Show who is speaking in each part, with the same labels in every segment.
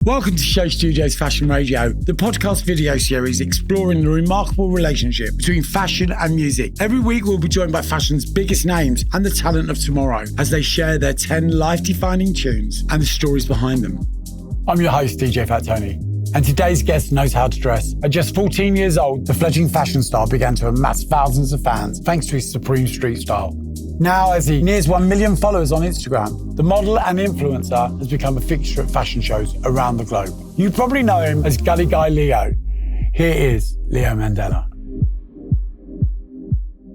Speaker 1: Welcome to Show Studio's Fashion Radio, the podcast video series exploring the remarkable relationship between fashion and music. Every week we'll be joined by fashion's biggest names and the talent of tomorrow as they share their 10 life-defining tunes and the stories behind them. I'm your host, DJ Fat Tony, and today's guest knows how to dress. At just 14 years old, the fledgling fashion star began to amass thousands of fans thanks to his supreme street style. Now, as he nears 1 million followers on Instagram, the model and influencer has become a fixture at fashion shows around the globe. You probably know him as Gully Guy Leo. Here is Leo Mandella.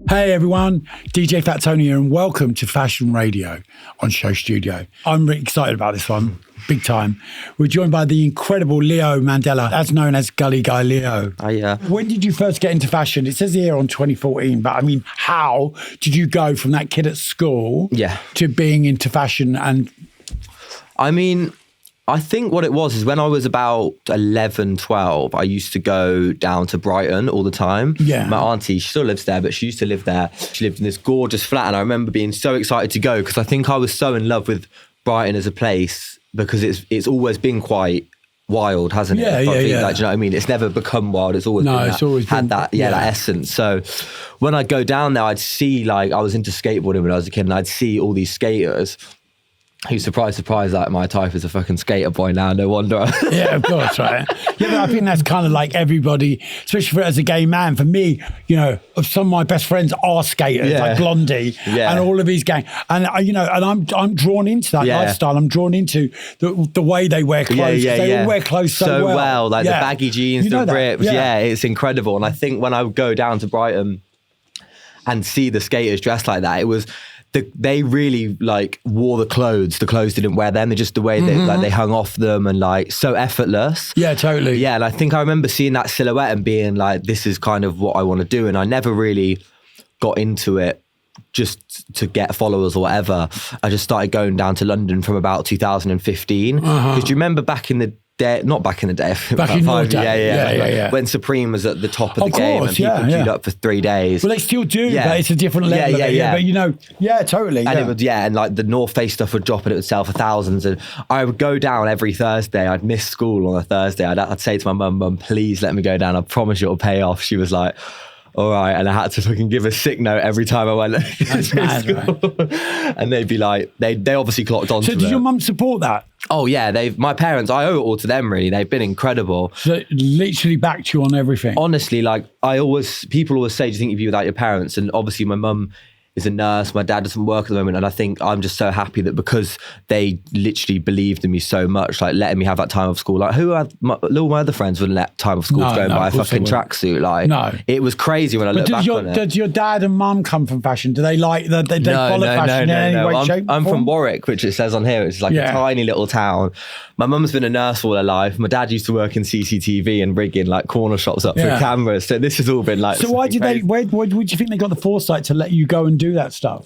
Speaker 1: Hey everyone, DJ Fat Tony here and welcome to Fashion Radio on Show Studio. I'm really excited about this one, big time. We're joined by the incredible Leo Mandella, as known as Gully Guy Leo.
Speaker 2: Oh yeah. When
Speaker 1: did you first get into fashion? It says here on 2014, but I mean, how did you go from that kid at school to being into fashion? And
Speaker 2: I mean, I think what it was is when I was about 11, 12, I used to go down to Brighton all the time.
Speaker 1: Yeah.
Speaker 2: My auntie, she still lives there, but she used to live there. She lived in this gorgeous flat and I remember being so excited to go because I think I was so in love with Brighton as a place because it's always been quite wild, hasn't it?
Speaker 1: Yeah.
Speaker 2: Like, do you know what I mean? It's never become wild. It's always had that essence. So when I'd go down there, I'd see I was into skateboarding when I was a kid and I'd see all these skaters who, surprise, like my type is a fucking skater boy now, no wonder.
Speaker 1: Yeah, of course, right? Yeah, but I think that's kind of like everybody, especially as a gay man. For me, you know, some of my best friends are skaters, like Blondie and all of these gang. And, and I'm drawn into that lifestyle. I'm drawn into the way they wear clothes. They all wear clothes so well.
Speaker 2: Like the baggy jeans, the rips. Yeah, it's incredible. And I think when I would go down to Brighton and see the skaters dressed like that, it was... They really wore the clothes. The clothes didn't wear them. They're just the way they hung off them and so effortless.
Speaker 1: Yeah, totally.
Speaker 2: Yeah, and I think I remember seeing that silhouette and being like, this is kind of what I want to do. And I never really got into it just to get followers or whatever. I just started going down to London from about 2015. Because do you remember back in the day, not back in the day,
Speaker 1: back in your day. Yeah.
Speaker 2: When Supreme was at the top of the game and people queued up for 3 days.
Speaker 1: Well, they still do, but it's a different level. But totally.
Speaker 2: And it would, and the North Face stuff would drop and it would sell for thousands. And I would go down every Thursday. I'd miss school on a Thursday. I'd say to my mum, please let me go down. I promise it'll pay off. She was like, all right, and I had to fucking give a sick note every time I went to school. Right? And they'd be like, they obviously clocked onto it.
Speaker 1: So did your mum support that?
Speaker 2: Oh yeah, my parents, I owe it all to them really. They've been incredible.
Speaker 1: So literally backed you on everything.
Speaker 2: Honestly, people always say, do you think you'd be without your parents? And obviously my mum is a nurse, my dad doesn't work at the moment, and I think I'm just so happy that because they literally believed in me so much, letting me have that time of school. All my other friends wouldn't let time of school go and buy a fucking tracksuit. It was crazy when I look back on it.
Speaker 1: Does your dad and mum come from fashion? Do they follow fashion in any way, shape?
Speaker 2: I'm from Warwick, which it says on here. It's a tiny little town. My mum's been a nurse all her life. My dad used to work in CCTV and rigging corner shops up for cameras. So this has all been
Speaker 1: So why did where do you think they got the foresight to let you go and do that stuff?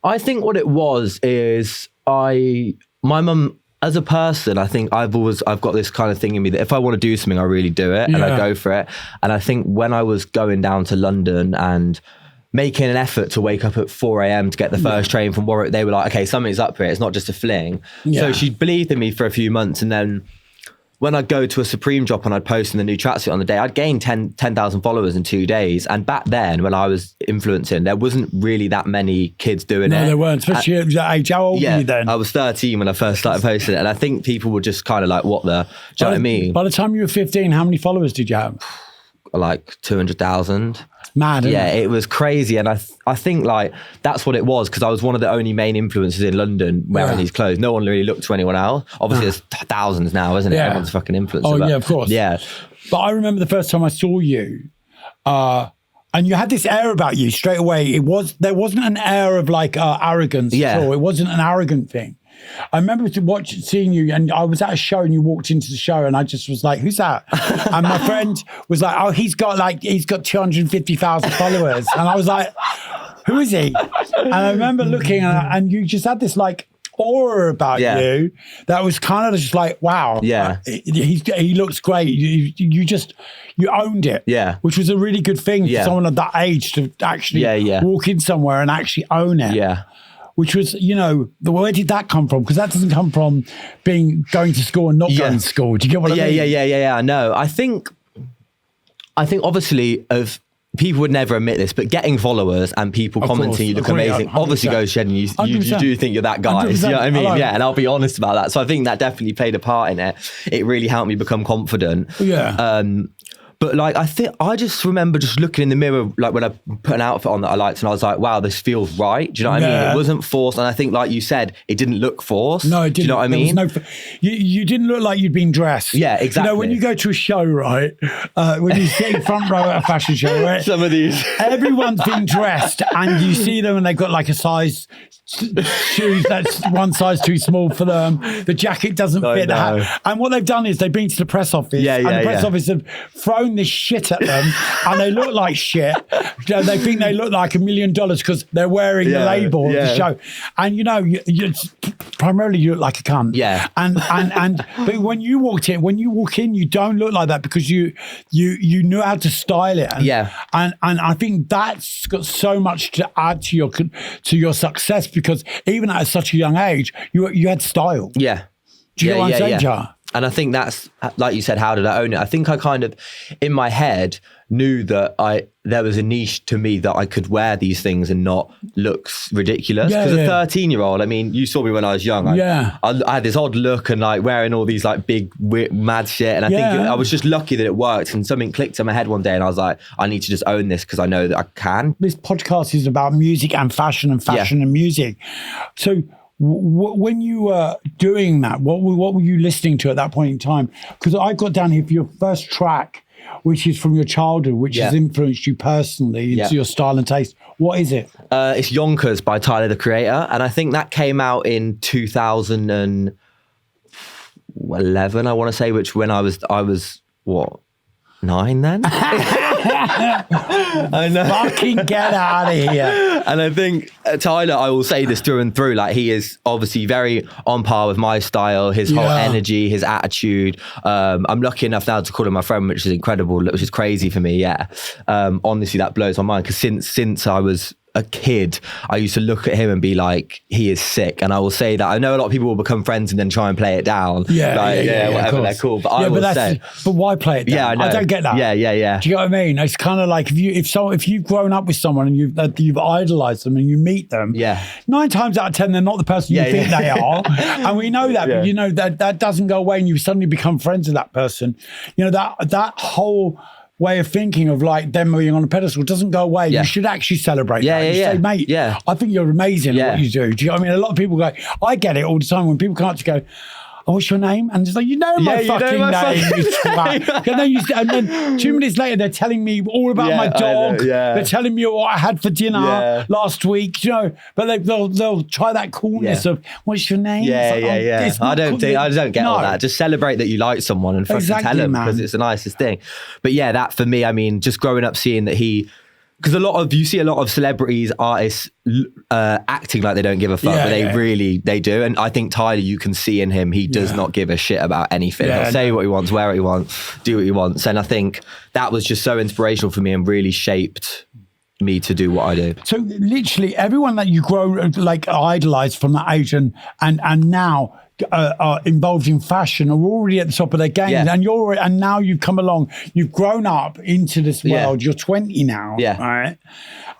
Speaker 2: I think what it was is my mum, as a person, I think I've got this kind of thing in me that if I want to do something, I really do it and I go for it. And I think when I was going down to London and making an effort to wake up at 4 a.m. to get the first train from Warwick, they were like, okay, something's up here. It's not just a fling. So she believed in me for a few months. And then when I'd go to a Supreme drop and I'd post in the new tracksuit on the day, I'd gain 10,000 followers in 2 days. And back then, when I was influencing, there wasn't really that many kids doing it.
Speaker 1: No, there weren't, especially at that age. How old were you then?
Speaker 2: I was 13 when I first started posting it. And I think people were just kind of like, what the, do you know what I mean?
Speaker 1: By the time you were 15, how many followers did you have?
Speaker 2: 200,000.
Speaker 1: Mad, isn't it?
Speaker 2: It was crazy. And I think that's what it was, because I was one of the only main influencers in London wearing these clothes. No one really looked to anyone else. Obviously there's thousands now, isn't it? Everyone's a fucking influencer.
Speaker 1: Oh yeah, of course.
Speaker 2: Yeah.
Speaker 1: But I remember the first time I saw you, and you had this air about you straight away. There wasn't an air of arrogance at all. It wasn't an arrogant thing. I remember seeing you, and I was at a show and you walked into the show and I just was like, who's that? And my friend was like, oh, he's got 250,000 followers. And I was like, who is he? And I remember looking and you just had this aura about you that was kind of just wow.
Speaker 2: Yeah.
Speaker 1: He looks great. You owned it.
Speaker 2: Yeah.
Speaker 1: Which was a really good thing for someone at that age to actually walk in somewhere and actually own it.
Speaker 2: Yeah.
Speaker 1: which was, where did that come from? Because that doesn't come from going to school and not going to school. Do you get what I mean?
Speaker 2: Yeah. I know. I think obviously people would never admit this, but getting followers and people commenting you look amazing 100%. Obviously goes shedding you do think you're that guy. You know what I mean? And I'll be honest about that. So I think that definitely played a part in it. It really helped me become confident.
Speaker 1: Yeah.
Speaker 2: But like, I just remember just looking in the mirror, like when I put an outfit on that I liked, and I was like, wow, this feels right. Do you know what I mean? It wasn't forced. And I think, like you said, it didn't look forced.
Speaker 1: No, it didn't.
Speaker 2: Do you know what I mean?
Speaker 1: You didn't look like you'd been dressed.
Speaker 2: Yeah, exactly.
Speaker 1: When you go to a show, right? When you sit in front row at a fashion show, right?
Speaker 2: Some of these.
Speaker 1: Everyone's been dressed, and you see them and they've got like a size shoes that's one size too small for them. The jacket doesn't fit the hat. And what they've done is they've been to the press office, and the press office have thrown this shit at them, and they look like shit. They think they look like $1 million because they're wearing the label of the show. And you primarily you look like a cunt.
Speaker 2: Yeah.
Speaker 1: And but when you walk in, you don't look like that because you know how to style it. And I think that's got so much to add to your success, because even at such a young age, you had style.
Speaker 2: Yeah.
Speaker 1: Do you know what I'm saying, Jar?
Speaker 2: And I think that's, like you said, how did I own it? I think I kind of, in my head, knew that there was a niche to me that I could wear these things and not look ridiculous. Because a 13-year-old, I mean, you saw me when I was young. I had this odd look and like wearing all these like big, weird, mad shit. And I think I was just lucky that it worked. And something clicked in my head one day and I was like, I need to just own this because I know that I can.
Speaker 1: This podcast is about music and fashion and music. So when you were doing that, what were you listening to at that point in time? Because I've got down here for your first track, which is from your childhood, which has influenced you personally into your style and taste. What is it?
Speaker 2: It's Yonkers by Tyler, the Creator. And I think that came out in 2011, I want to say, which when I was what, 9 then? I know.
Speaker 1: Fucking get out of here.
Speaker 2: And I think Tyler, I will say this through and through, like he is obviously very on par with my style, his whole energy, his attitude. I'm lucky enough now to call him my friend, which is incredible, which is crazy for me. Honestly, that blows my mind, because since I was a kid, I used to look at him and be like, he is sick. And I will say that I know a lot of people will become friends and then try and play it down. Whatever, they're cool. But I will say,
Speaker 1: but why play it down?
Speaker 2: Yeah, I know.
Speaker 1: I don't get that.
Speaker 2: Yeah.
Speaker 1: Do you know what I mean? It's kind of like if you've grown up with someone and you've idolized them and you meet them, 9 times out of 10 they're not the person you think they are, and we know that. But you know that doesn't go away, and you suddenly become friends with that person. You know that whole way of thinking of like them being on a pedestal doesn't go away. You should actually celebrate that. You say, mate, I think you're amazing at what you do. Do you know what I mean? A lot of people go, I get it all the time when people come up to go, oh, what's your name? And it's like, you know my fucking name. And then 2 minutes later, they're telling me all about my dog. They're telling me what I had for dinner last week. You know, but they'll try that coolness of, what's your name?
Speaker 2: I don't get all that. Just celebrate that you like someone and fucking tell them, because it's the nicest thing. But yeah, that for me, I mean, just growing up seeing that because you see a lot of celebrities, artists acting like they don't give a fuck, but they do. And I think Tyler, you can see in him, he does not give a shit about anything. He'll say what he wants, wear what he wants, do what he wants. And I think that was just so inspirational for me and really shaped me to do what I do. So
Speaker 1: literally everyone that you grow like idolized from that age and now are involved in fashion are already at the top of their game, and now you've come along, you've grown up into this world. You're 20 now, right?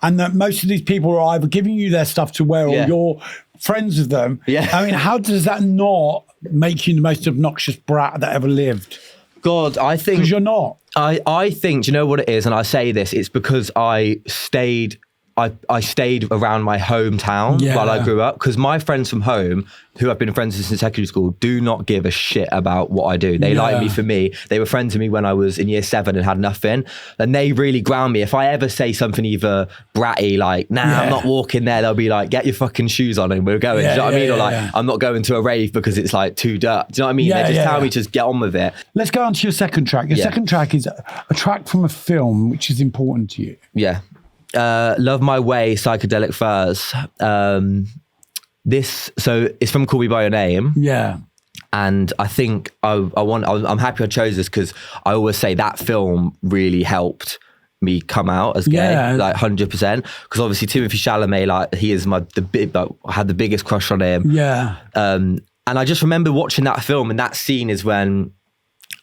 Speaker 1: And that most of these people are either giving you their stuff to wear or you're friends with them. I mean, how does that not make you the most obnoxious brat that ever lived?
Speaker 2: God, I think,
Speaker 1: because you're not.
Speaker 2: I think, do you know what it is? And I say this, it's because I stayed around my hometown while I grew up, because my friends from home, who I've been friends with since secondary school, do not give a shit about what I do. They like me for me. They were friends with me when I was in year 7 and had nothing. And they really ground me. If I ever say something either bratty, like, I'm not walking there, they'll be like, get your fucking shoes on and we're going. Do you know what I mean? Or like, I'm not going to a rave because it's like too dark. Do you know what I mean? They just tell me to just get on with it.
Speaker 1: Let's go on to your second track. Your second track is a track from a film which is important to you.
Speaker 2: Love My Way, Psychedelic Furs. So it's from Call Me By Your Name. And I think I'm happy I chose this, because I always say that film really helped me come out as gay, like 100%. Because obviously Timothée Chalamet, like he is I had the biggest crush on him.
Speaker 1: Yeah.
Speaker 2: And I just remember watching that film, and that scene is when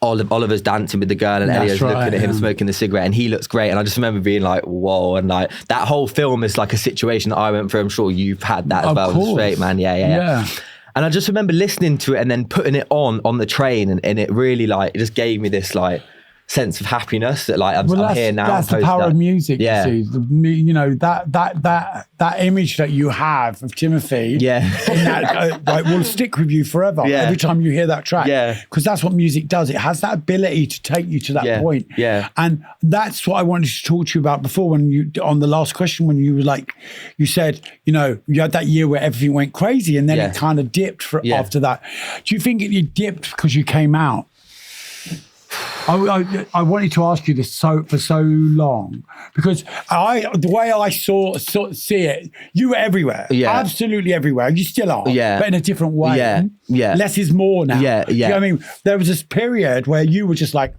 Speaker 2: Oliver's dancing with the girl and Elio's looking at him smoking the cigarette, and he looks great. And I just remember being like, whoa. And like that whole film is like a situation that I went through. I'm sure you've had that as well. Course. Straight man. Yeah. And I just remember listening to it and then putting it on the train, and it really like, it just gave me this like sense of happiness that like I'm here now.
Speaker 1: That's the power of music. Yeah. You see, you know, that image that you have of Timothy, like will stick with you forever. Yeah. Every time you hear that track, because that's what music does. It has that ability to take you to that point. Yeah, and that's what I wanted to talk to you about before. When you on the last question, when you were like, you said, you know, you had that year where everything went crazy, and then it kind of dipped after that. Do you think it dipped because you came out? I wanted to ask you this for so long, because the way I see it, you were everywhere, absolutely everywhere. You still are, but in a different way. Less is more now. Do you know what I mean? There was this period where you were just like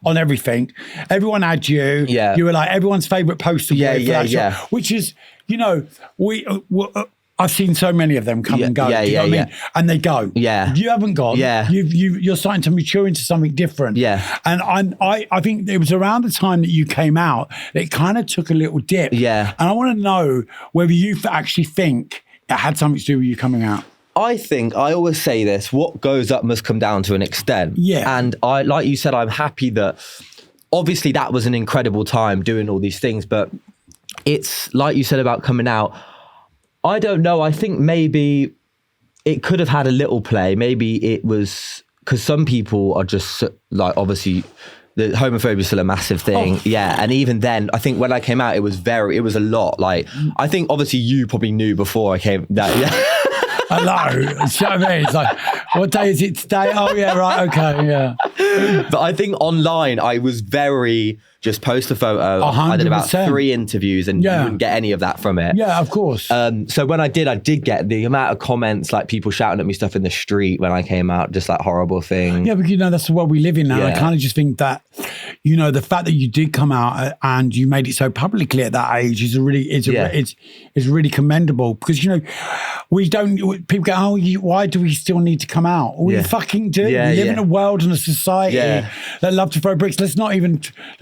Speaker 1: on everything. Everyone had you. You were like everyone's favorite poster boy. Which is, you know, I've seen so many of them come and go. Do you know what I mean? And they go. You haven't gone. You're starting to mature into something different. And I think it was around the time that you came out that it kind of took a little dip. And I want to know whether you actually think it had something to do with you coming out.
Speaker 2: I always say this: what goes up must come down to an extent. And like you said, I'm happy that obviously that was an incredible time doing all these things, but it's like you said about coming out. I don't know. I think maybe it could have had a little play. Maybe it was because some people are just like, obviously the homophobia is still a massive thing. And even then, I think when I came out, it was a lot. Like, I think obviously you probably knew before I came.
Speaker 1: Hello. Do you know what I mean? It's like, what day is it today? Oh yeah, right, okay,
Speaker 2: But I think online I was very just post a photo. 100%. I did about 3 interviews and you wouldn't get any of that from it.
Speaker 1: Yeah, of course.
Speaker 2: So when I did get the amount of comments, like people shouting at me stuff in the street when I came out, just like horrible things.
Speaker 1: Yeah, but you know, that's the world we live in now. I kind of just think that, you know, the fact that you did come out and you made it so publicly at that age is it's really commendable, because, you know, people go, oh, why do we still need to come out? We fucking do. We live in a world and a society that love to throw bricks. Let's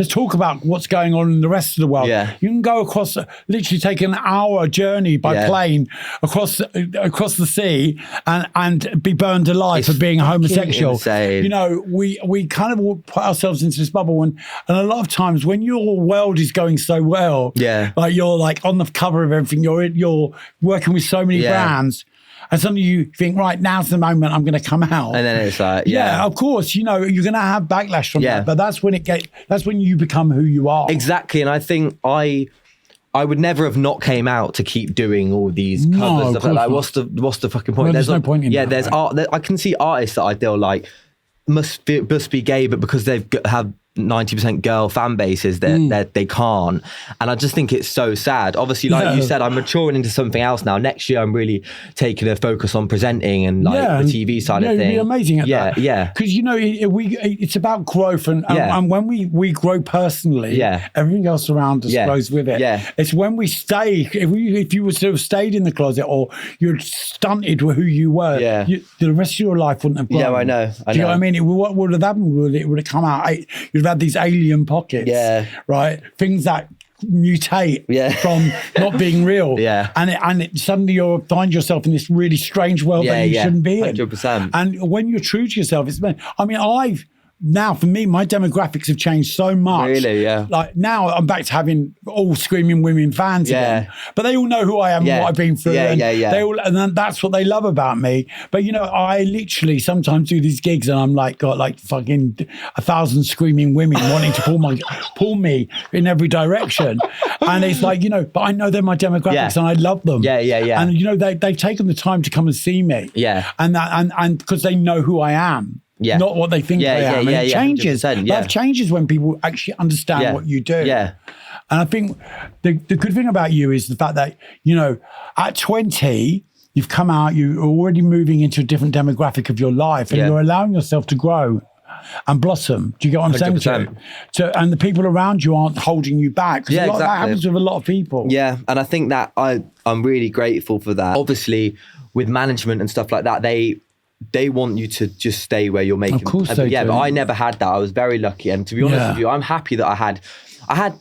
Speaker 1: talk about what's going on in the rest of the world. You can go across, literally take an hour journey by plane across the sea and be burned alive for being a homosexual.
Speaker 2: Insane.
Speaker 1: You know, we kind of put ourselves into this bubble, and a lot of times when your world is going so well, like you're like on the cover of everything, you're working with so many brands. And suddenly you think, right, now's the moment I'm going to come out.
Speaker 2: And then it's like,
Speaker 1: of course, you know, you're going to have backlash from that. But that's when you become who you are.
Speaker 2: Exactly. And I think I would never have not came out to keep doing all these covers. Stuff like, what's the fucking point?
Speaker 1: Well, there's no point in that.
Speaker 2: There's art. I can see artists that I feel like must be gay, but because they've have 90% girl fan bases, they can't. And I just think it's so sad. Obviously, like you said, I'm maturing into something else now. Next year, I'm really taking a focus on presenting and like the TV side of things.
Speaker 1: You'd be amazing at that. Because, you know, it's about growth. And when we grow personally, everything else around us grows with it. It's when we stay, if you were to have stayed in the closet or you're stunted with who you were, the rest of your life wouldn't have grown.
Speaker 2: Yeah, I know.
Speaker 1: Do you know what I mean? What would have happened? It would have come out. You'd have had these alien pockets, right? Things that mutate from not being real, and suddenly you find yourself in this really strange world that you shouldn't be in.
Speaker 2: 100%.
Speaker 1: And when you're true to yourself, now, for me, my demographics have changed so much.
Speaker 2: Really, yeah.
Speaker 1: Like now I'm back to having all screaming women fans again. But they all know who I am and what I've been through. And that's what they love about me. But, you know, I literally sometimes do these gigs and I'm like, got like fucking 1,000 screaming women wanting to pull me in every direction. And it's like, you know, but I know they're my demographics and I love them. And, you know, they've taken the time to come and see me. And because they know who I am. Not what they think I am. And it changes. Life changes when people actually understand what you do. And I think the good thing about you is the fact that, you know, at 20, you've come out, you're already moving into a different demographic of your life and you're allowing yourself to grow. and blossom. Do you get what I'm saying?
Speaker 2: 100%.
Speaker 1: So, and the people around you aren't holding you back.
Speaker 2: Yeah,
Speaker 1: a lot of that happens with a lot of people.
Speaker 2: Yeah, and I think that I'm really grateful for that. Obviously, with management and stuff like that, they want you to just stay where you're making.
Speaker 1: Of course they do.
Speaker 2: But I never had that. I was very lucky, and to be honest with you, I'm happy that I had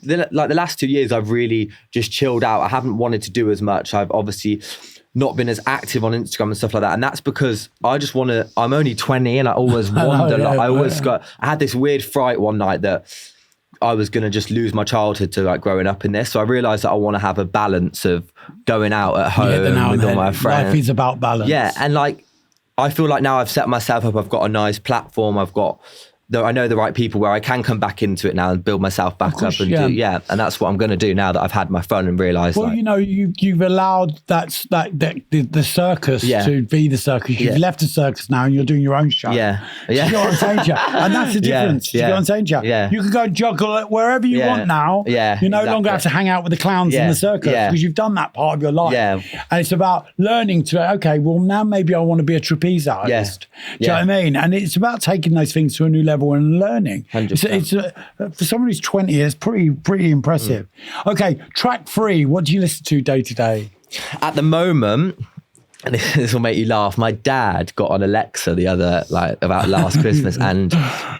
Speaker 2: the last 2 years. I've really just chilled out. I haven't wanted to do as much. I've obviously not been as active on Instagram and stuff like that, and that's because I just want to. I'm only 20, and I always wonder. I had this weird fright one night that I was going to just lose my childhood to like growing up in this. So I realised that I want to have a balance of going out at home with all my friends.
Speaker 1: Life is about balance.
Speaker 2: Yeah, and like I feel like now I've set myself up. I've got a nice platform. I know the right people where I can come back into it now and build myself back up and and that's what I'm going to do now that I've had my fun and realised.
Speaker 1: Well, you've allowed the circus to be the circus. You've left the circus now and you're doing your own show.
Speaker 2: Yeah.
Speaker 1: Do you know what I'm saying to you? And that's the difference. Do you know what I'm saying to you?
Speaker 2: Yeah.
Speaker 1: You can go and juggle it wherever you want now.
Speaker 2: Yeah.
Speaker 1: You no longer have to hang out with the clowns in the circus because you've done that part of your life.
Speaker 2: Yeah.
Speaker 1: And it's about learning to, okay, well now maybe I want to be a trapeze artist. Do you know what I mean? And it's about taking those things to a new level and learning. It's for someone who's 20, it's pretty impressive. Okay, track 3. What do you listen to day to day?
Speaker 2: At the moment, and this will make you laugh, my dad got on Alexa about last Christmas, and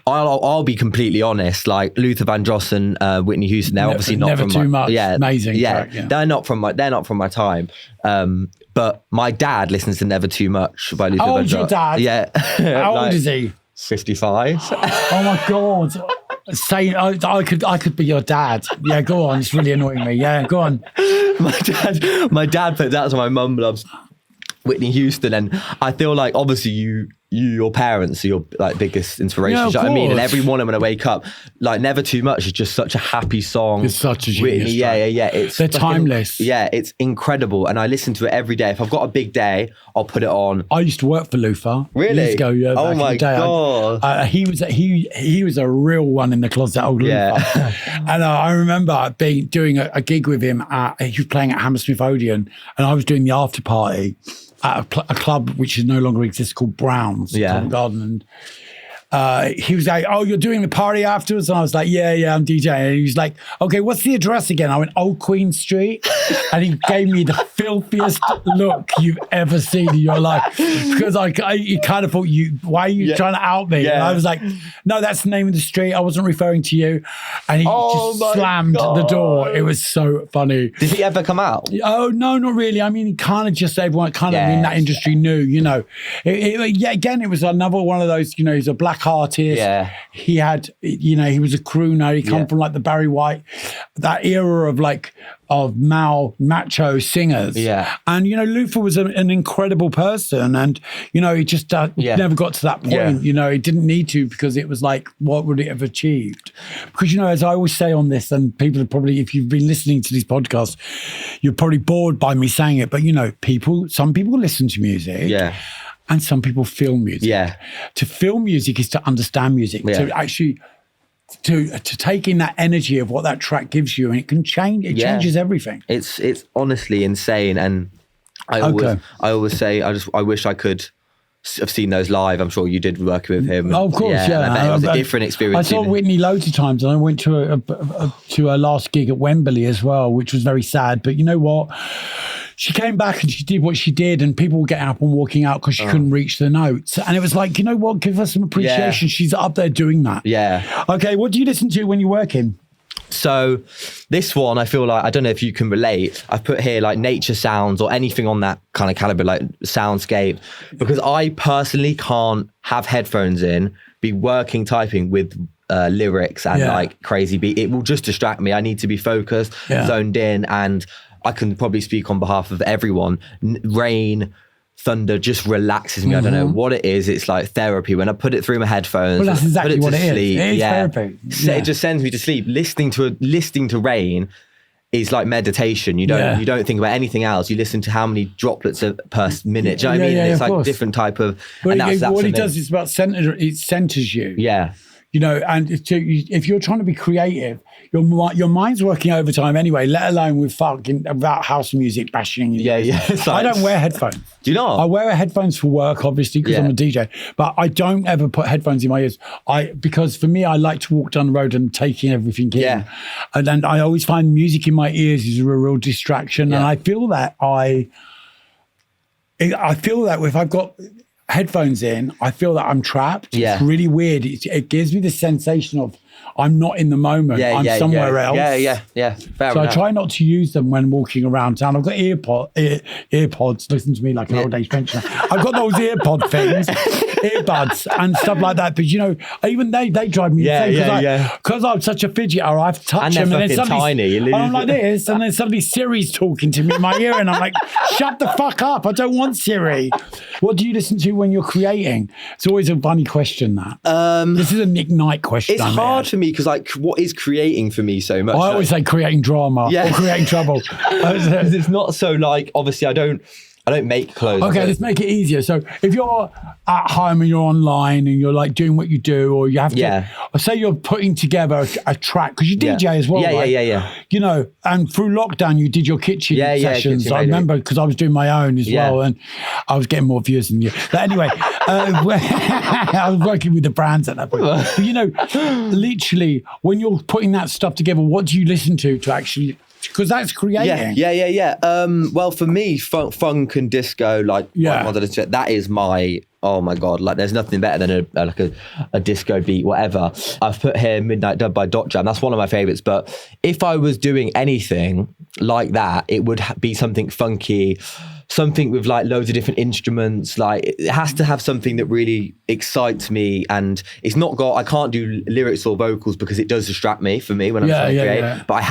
Speaker 2: I'll be completely honest, like Luther Vandross and Whitney Houston, they're obviously not
Speaker 1: never
Speaker 2: from
Speaker 1: too much.
Speaker 2: Yeah,
Speaker 1: amazing.
Speaker 2: Yeah,
Speaker 1: track,
Speaker 2: they're not from my time. But my dad listens to Never Too Much by Luther Vandross.
Speaker 1: How old's your dad?
Speaker 2: Yeah.
Speaker 1: How old is he?
Speaker 2: 55.
Speaker 1: Oh my God. Say I could be your dad. Yeah, go on. It's really annoying me. Yeah, go on.
Speaker 2: My dad puts out, so my mum loves Whitney Houston, and I feel like obviously your parents are your like biggest inspiration.
Speaker 1: Yeah,
Speaker 2: You know what I mean? And every
Speaker 1: course.
Speaker 2: morning when I wake up, like Never Too Much is just such a happy song.
Speaker 1: It's such a genius
Speaker 2: Whitney,
Speaker 1: track. They're timeless.
Speaker 2: Yeah, it's incredible, and I listen to it every day. If I've got a big day, I'll put it on.
Speaker 1: I used to work for Luther.
Speaker 2: Really?
Speaker 1: Years ago, yeah.
Speaker 2: Oh
Speaker 1: back in
Speaker 2: my
Speaker 1: the day.
Speaker 2: God.
Speaker 1: He was a real one in the closet, old Luther. And I remember doing a gig with him. He was playing at Hammersmith Odeon, and I was doing the after party at a club which is no longer exists called Brown's Covent Garden, and he was like, "Oh, you're doing the party afterwards?" And I was like, "Yeah, I'm DJing." And he was like, "Okay, what's the address again?" I went, "Old Queen Street," and he gave me the filthiest look you've ever seen in your life, because he kind of thought, why are you trying to out me? And I was like, "No, that's the name of the street. I wasn't referring to you." And he just slammed the door. It was so funny.
Speaker 2: Did he ever come out?
Speaker 1: Oh no, not really. I mean, he kind of just everyone kind of in that industry knew. You know, again, it was another one of those. You know, he's a black artist.
Speaker 2: Yeah.
Speaker 1: He had, he was a crooner. He come from like the Barry White, that era of macho singers.
Speaker 2: Yeah.
Speaker 1: And, Luther was an incredible person. And, he just never got to that point.
Speaker 2: Yeah.
Speaker 1: He didn't need to, because it was like, what would it have achieved? Because, as I always say on this, and people are probably, if you've been listening to these podcasts, you're probably bored by me saying it, but, some people listen to music.
Speaker 2: Yeah.
Speaker 1: And some people feel music.
Speaker 2: Yeah.
Speaker 1: To feel music is to understand music.
Speaker 2: Yeah.
Speaker 1: To actually to take in that energy of what that track gives you, and it can change. It changes everything.
Speaker 2: It's honestly insane. And I always say I wish I could have seen those live. I'm sure you did working with him.
Speaker 1: Oh, of course, yeah.
Speaker 2: I bet it was a different experience.
Speaker 1: I saw Whitney loads of times, and I went to her last gig at Wembley as well, which was very sad. But you know what? She came back and she did what she did, and people were getting up and walking out because she couldn't reach the notes. And it was like, you know what? Give her some appreciation. Yeah. She's up there doing that.
Speaker 2: Yeah.
Speaker 1: Okay, what do you listen to when you're working?
Speaker 2: So this one, I feel like, I don't know if you can relate. I've put here like nature sounds or anything on that kind of caliber, like soundscape, because I personally can't have headphones in, be working, typing with lyrics and like crazy beat. It will just distract me. I need to be focused, zoned in, and I can probably speak on behalf of everyone. Rain, thunder just relaxes me. I don't know what it is. It's like therapy. When I put it through my headphones,
Speaker 1: well, that's exactly
Speaker 2: put it to
Speaker 1: what
Speaker 2: sleep.
Speaker 1: It is therapy.
Speaker 2: It just sends me to sleep. Listening to rain is like meditation. You don't think about anything else. You listen to how many droplets per minute. Do you know what I mean? It's like a different type of.
Speaker 1: Well, what it does is about it centers you.
Speaker 2: Yeah.
Speaker 1: You know, and if you're trying to be creative, your mind's working overtime anyway, let alone with fucking about house music bashing.
Speaker 2: Yeah.
Speaker 1: I don't wear headphones.
Speaker 2: Do you not?
Speaker 1: I wear headphones for work, obviously, because I'm a DJ, but I don't ever put headphones in my ears. Because for me, I like to walk down the road and taking everything in.
Speaker 2: Yeah.
Speaker 1: And then I always find music in my ears is a real distraction. Yeah. And I feel that if I've got headphones in, I feel that I'm trapped.
Speaker 2: Yeah.
Speaker 1: It's really weird. It gives me the sensation of I'm not in the moment. I'm somewhere else.
Speaker 2: Yeah. Fair enough.
Speaker 1: I try not to use them when walking around town. I've got earpods. Listen to me like an old age pensioner. I've got those earpod things, earbuds and stuff like that. But you know, even they drive me insane because I'm such a fidgeter. I've touched them and then suddenly tiny. I'm like this, and then suddenly Siri's talking to me in my ear, and I'm like, shut the fuck up! I don't want Siri. What do you listen to when you're creating? It's always a funny question. This is a Nick Knight question.
Speaker 2: It's hard for me because, like, what is creating for me so much?
Speaker 1: I always say creating drama or creating trouble.
Speaker 2: It's not so, like, obviously I don't make clothes.
Speaker 1: Okay, let's make it easier. So if you're at home and you're online and you're like doing what you do, or you have to, or say you're putting together a track, because you DJ as well, right?
Speaker 2: Yeah.
Speaker 1: You know, and through lockdown you did your kitchen sessions. I remember because I was doing my own as well, and I was getting more views than you. But anyway, I was working with the brands at that point. But you know, literally, when you're putting that stuff together, what do you listen to actually? Because that's creating.
Speaker 2: Yeah. Well, for me, funk and disco, that is my, oh my God, like there's nothing better than a disco beat, whatever. I've put here Midnight Dub by Dot Jam. That's one of my favorites. But if I was doing anything like that, it would be something funky, something with like loads of different instruments. Like it has to have something that really excites me, and it's not got, I can't do lyrics or vocals because it does distract me for me when I'm trying to create. But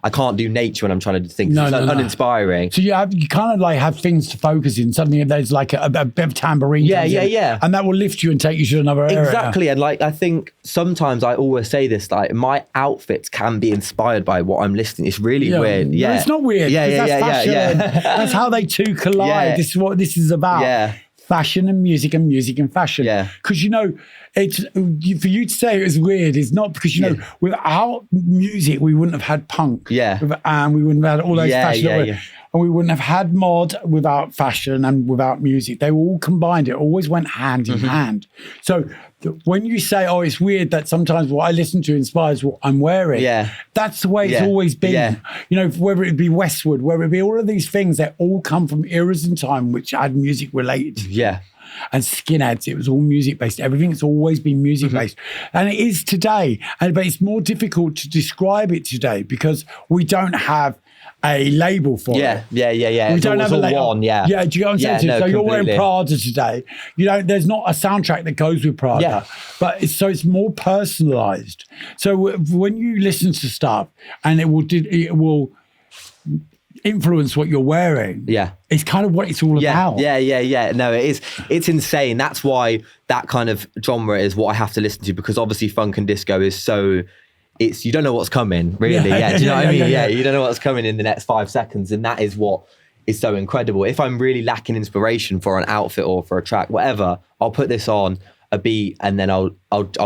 Speaker 2: I can't do nature when I'm trying to think. It's uninspiring.
Speaker 1: So you kind of like have things to focus in. Suddenly there's like a bit of tambourine.
Speaker 2: Yeah.
Speaker 1: And that will lift you and take you to another area.
Speaker 2: Exactly. And like, I think sometimes I always say this, like my outfits can be inspired by what I'm listeling. It's really weird. Yeah.
Speaker 1: No, it's not weird. That's fashion. That's how they two collide. Yeah. This is what this is about.
Speaker 2: Yeah.
Speaker 1: Fashion and music and fashion.
Speaker 2: Yeah.
Speaker 1: Because, you know, it's for you to say it was weird is not because, you know, without music, we wouldn't have had punk.
Speaker 2: Yeah.
Speaker 1: And we wouldn't have had all those fashion. And we wouldn't have had mod without fashion and without music. They were all combined. It always went hand in hand. So when you say, oh, it's weird that sometimes what I listen to inspires what I'm wearing, that's the way it's always been. Yeah. You know, whether it be Westwood, whether it be all of these things, they all come from eras in time which had music related.
Speaker 2: Yeah.
Speaker 1: And skinheads, it was all music based. Everything's always been music based. And it is today. But it's more difficult to describe it today because we don't have a label for it.
Speaker 2: Yeah.
Speaker 1: We don't have a label.
Speaker 2: One, yeah.
Speaker 1: Yeah, do you know what I'm saying?
Speaker 2: No,
Speaker 1: so you're
Speaker 2: completely.
Speaker 1: wearing Prada today. You know, there's not a soundtrack that goes with Prada.
Speaker 2: Yeah.
Speaker 1: But it's more personalized. So when you listen to stuff and it will influence what you're wearing.
Speaker 2: Yeah.
Speaker 1: It's kind of what it's all about.
Speaker 2: Yeah. No, it is. It's insane. That's why that kind of genre is what I have to listen to, because obviously funk and disco is so... you don't know what's coming, really. Do you know what I mean? Yeah, you don't know what's coming in the next 5 seconds. And that is what is so incredible. If I'm really lacking inspiration for an outfit or for a track, whatever, I'll put this on, a beat, and then I'll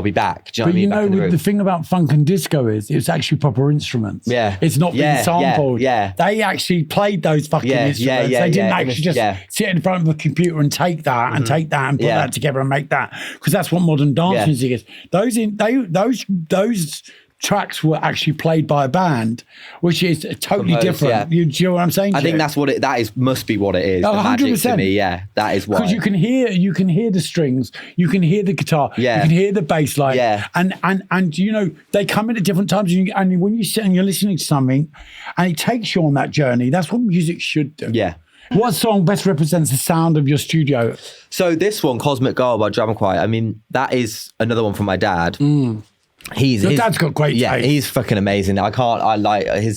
Speaker 2: be back. Do you know what I mean?
Speaker 1: But you know, the thing about funk and disco is it's actually proper instruments.
Speaker 2: Yeah.
Speaker 1: It's not being sampled.
Speaker 2: Yeah.
Speaker 1: They actually played those fucking instruments. They didn't actually just sit in front of a computer and take that and take that and put that together and make that. Because that's what modern dance music is. Those tracks were actually played by a band, which is totally different. You know what I'm saying?
Speaker 2: I think that's what must be what it is. The
Speaker 1: 100%.
Speaker 2: magic to me, that is why.
Speaker 1: Because you can hear the strings, you can hear the guitar, you can hear the bass line, and you know they come in at different times. And when you sit and you're listening to something, and it takes you on that journey, that's what music should do.
Speaker 2: Yeah.
Speaker 1: What song best represents the sound of your studio?
Speaker 2: So this one, Cosmic Girl by Jamiroquai, I mean, that is another one from my dad.
Speaker 1: Your dad's got great taste.
Speaker 2: Yeah, he's fucking amazing. I've literally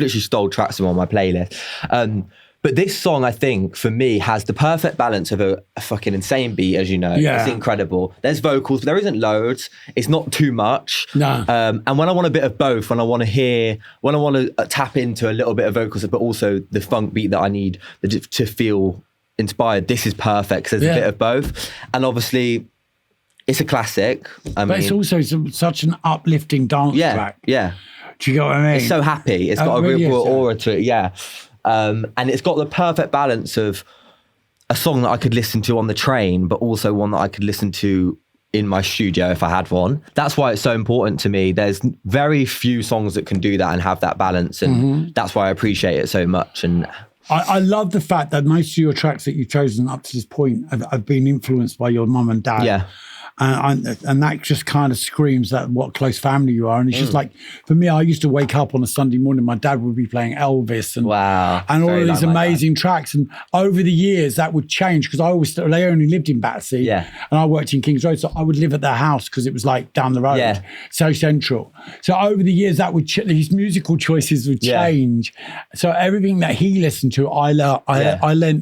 Speaker 2: stole tracks from him on my playlist. But this song, I think, for me, has the perfect balance of a fucking insane beat, as you know.
Speaker 1: Yeah.
Speaker 2: It's incredible. There's vocals, but there isn't loads. It's not too much.
Speaker 1: No.
Speaker 2: And when I want a bit of both, when I want to tap into a little bit of vocals, but also the funk beat that I need to feel inspired, this is perfect, because there's a bit of both. And obviously... It's a classic.
Speaker 1: But it's also such an uplifting dance track.
Speaker 2: Yeah.
Speaker 1: Do you get what I mean?
Speaker 2: It's so happy. It's got a
Speaker 1: really
Speaker 2: real aura to it. Yeah. And it's got the perfect balance of a song that I could listen to on the train, but also one that I could listen to in my studio if I had one. That's why it's so important to me. There's very few songs that can do that and have that balance. And that's why I appreciate it so much. And
Speaker 1: I love the fact that most of your tracks that you've chosen up to this point have been influenced by your mum and dad.
Speaker 2: Yeah.
Speaker 1: And that just kind of screams that what close family you are. And it's just like, for me, I used to wake up on a Sunday morning, my dad would be playing Elvis and all of these amazing tracks. And over the years, that would change because they only lived in Battersea and I worked in King's Road. So I would live at their house because it was like down the road, so central. So over the years, that would these musical choices would change. So everything that he listened to, I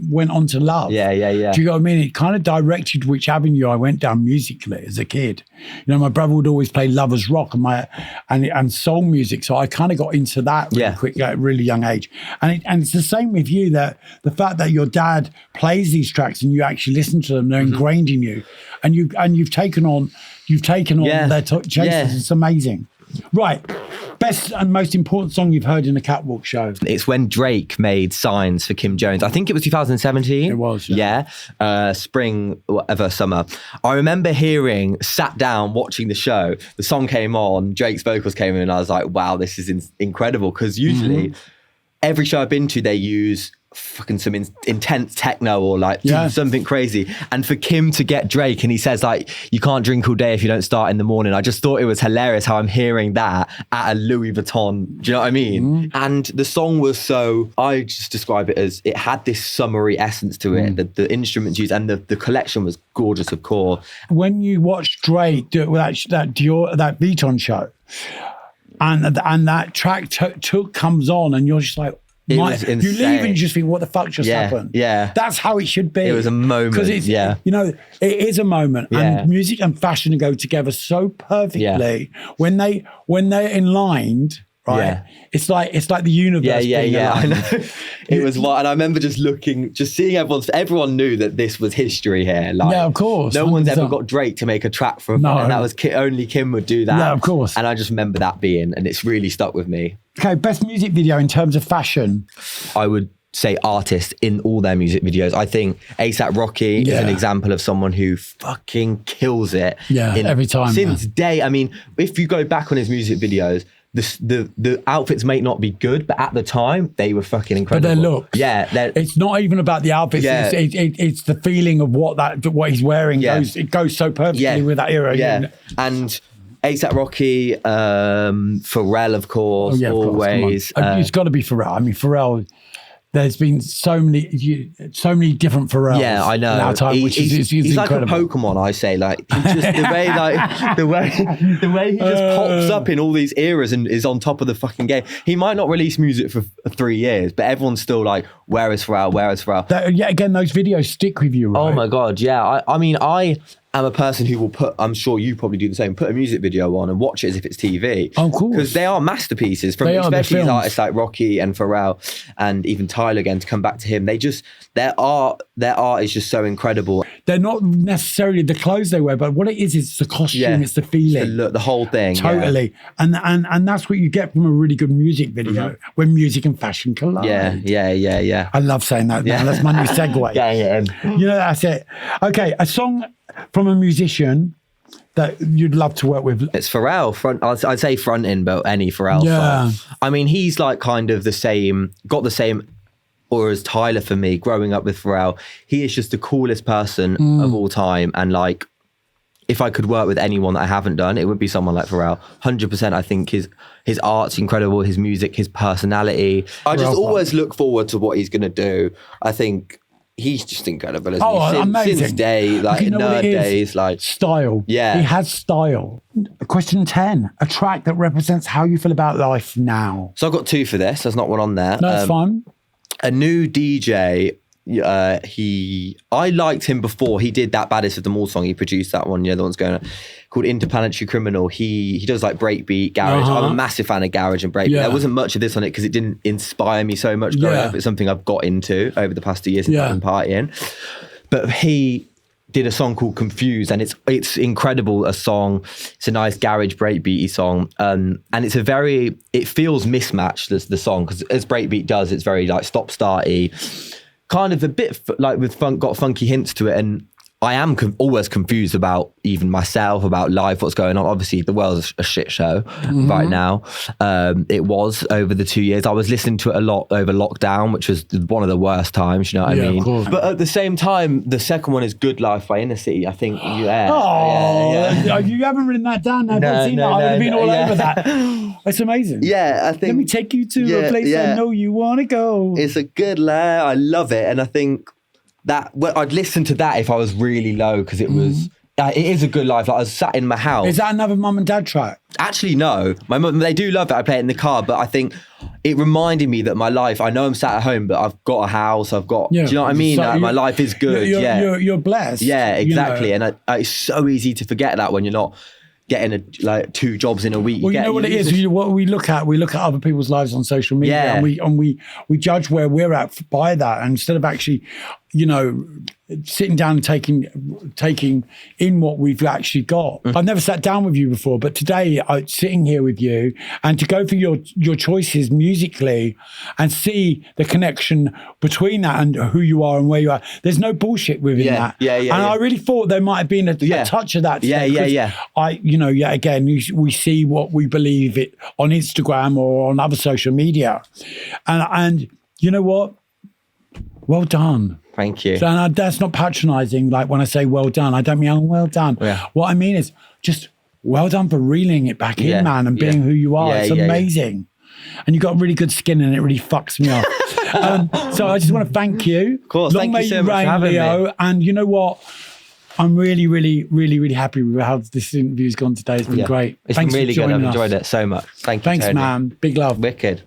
Speaker 1: went on to love.
Speaker 2: Yeah.
Speaker 1: Do you know what I mean? It kind of directed which avenue I went down musically as a kid. You know, my brother would always play lovers rock and soul music, so I kind of got into that really quick at a really young age. And it's the same with you, that the fact that your dad plays these tracks and you actually listen to them, they're ingrained in you, and you've taken on their chases. It's amazing. Right, best and most important song you've heard in a Catwalk show?
Speaker 2: It's when Drake made Signs for Kim Jones. I think it was 2017.
Speaker 1: It was,
Speaker 2: spring, whatever, summer. I remember sat down watching the show. The song came on, Drake's vocals came in, and I was like, wow, this is incredible. Because usually every show I've been to, they use fucking some intense techno or like something crazy, and for Kim to get Drake and he says like, you can't drink all day if you don't start in the morning. I just thought it was hilarious how I'm hearing that at a Louis Vuitton, do you know what I mean? And the song was I just describe it as, it had this summery essence to it, the instruments used, and the collection was gorgeous of course.
Speaker 1: When you watch Drake do that Dior, that Vuitton show, and that track comes on and you're just like, you leave and you just think, what the fuck just happened?
Speaker 2: Yeah.
Speaker 1: That's how it should be.
Speaker 2: It was a moment. Because
Speaker 1: it's, you know, it is a moment. And music and fashion go together so perfectly. When they're inlined, right? Yeah. It's like the universe.
Speaker 2: Yeah. I know. It was what, and I remember just seeing everyone knew that this was history here. Like,
Speaker 1: of course.
Speaker 2: No one's ever got Drake to make a track for a fun, and that was only Kim would do that.
Speaker 1: Yeah, of course.
Speaker 2: And I just remember that and it's really stuck with me.
Speaker 1: Okay, best music video in terms of fashion.
Speaker 2: I would say artists in all their music videos. I think A$AP Rocky is an example of someone who fucking kills it.
Speaker 1: Yeah, every time.
Speaker 2: Since day, I mean, if you go back on his music videos, the outfits may not be good, but at the time they were fucking incredible.
Speaker 1: But their looks,
Speaker 2: it's
Speaker 1: not even about the outfits. Yeah. It's the feeling of what he's wearing. It goes so perfectly with that era.
Speaker 2: Yeah, and A$AP Rocky, Pharrell, of course, always.
Speaker 1: It's got to be Pharrell. I mean, Pharrell. There's been so many different Pharrells.
Speaker 2: Yeah, I know.
Speaker 1: In our time, he's
Speaker 2: incredible. Like a Pokemon, I say. Like just the way he just pops up in all these eras and is on top of the fucking game. He might not release music for 3 years, but everyone's still like, "Where is Pharrell? Where is Pharrell?"
Speaker 1: Again, those videos stick with you, right?
Speaker 2: Oh my god, yeah. I mean, I'm a person who will I'm sure you probably do the same, put a music video on and watch it as if it's TV.
Speaker 1: Oh, of course.
Speaker 2: Because they are masterpieces, especially artists like Rocky and Pharrell and even Tyler again, to come back to him. Their art is just so incredible.
Speaker 1: They're not necessarily the clothes they wear, but what it is the costume, it's the feeling.
Speaker 2: It's the look, the whole thing.
Speaker 1: Totally. Yeah. And that's what you get from a really good music video, when music and fashion collide.
Speaker 2: Yeah.
Speaker 1: I love saying that now. That's my new segue.
Speaker 2: Yeah.
Speaker 1: You know, that's it. Okay, a song from a musician that you'd love to work with.
Speaker 2: It's Pharrell. I'd say fronting, but any Pharrell song. I mean, he's like kind of got the same aura as Tyler for me, growing up with Pharrell. He is just the coolest person of all time. And like, if I could work with anyone that I haven't done, it would be someone like Pharrell. 100%. I think his art's incredible, his music, his personality. I just always look forward to what he's going to do. I think he's just incredible, isn't he?
Speaker 1: Amazing.
Speaker 2: Since day, like nerd days, like
Speaker 1: style. Yeah, he has style. Question 10: a track that represents how you feel about life now.
Speaker 2: So I've got 2 for this. There's not one on there.
Speaker 1: No, it's fine.
Speaker 2: A new DJ. I liked him before. He did that Baddest of Them All song. He produced that one. The one's going on, called Interplanetary Criminal. He does like breakbeat, garage. I'm a massive fan of garage and breakbeat. There wasn't much of this on it because it didn't inspire me so much growing up. It's something I've got into over the past 2 years since I've been partying. But did a song called Confused, and it's incredible, a song. It's a nice garage breakbeaty song, and it feels mismatched as the song, because as breakbeat does, it's very like stop starty, kind of a bit like with got funky hints to it. And I am always confused about even myself, about life, what's going on. Obviously, the world's a shit show right now. It was over the 2 years. I was listening to it a lot over lockdown, which was one of the worst times, you know what I mean? Of course. But at the same time, the second one is Good Life by Inner City. I think,
Speaker 1: yeah. You haven't written that down. I would have been all over that. That's amazing.
Speaker 2: Yeah, I think.
Speaker 1: Let me take you to a place I know you want to go.
Speaker 2: It's a good life. I love it. And I think that I'd listen to that if I was really low, because it was it is a good life. Like, I was sat in my house.
Speaker 1: Is that another mum and dad track?
Speaker 2: Actually, no. My mum, they do love it. I play it in the car, but I think it reminded me that my life, I know I'm sat at home, but I've got a house. I've got, do you know what I mean? So my life is good.
Speaker 1: You're blessed.
Speaker 2: Yeah, exactly. You know? And it's so easy to forget that when you're not getting 2 jobs in a week.
Speaker 1: Well, you know what it is? What we look at other people's lives on social media, and we judge where we're at by that, and instead of actually, sitting down and taking in what we've actually got. I've never sat down with you before, but today I'm sitting here with you, and to go for your choices musically and see the connection between that and who you are and where you are. There's no bullshit within that. And I really thought there might have been a touch of that today. Again, we see what we believe it on Instagram or on other social media, and you know what? Well done.
Speaker 2: Thank you.
Speaker 1: So that's not patronising. Like when I say well done, I don't mean well done. Yeah. What I mean is just well done for reeling it back in, man, and being who you are. It's amazing. And you've got really good skin, and it really fucks me off. So I just want to thank you.
Speaker 2: Of course, thank you so much for having me.
Speaker 1: And you know what? I'm really, really, really, really happy with how this interview's gone today. It's been great.
Speaker 2: It's been really good. I've enjoyed it so much. Thank you,
Speaker 1: Thanks,
Speaker 2: Tony.
Speaker 1: man. Big love.
Speaker 2: Wicked.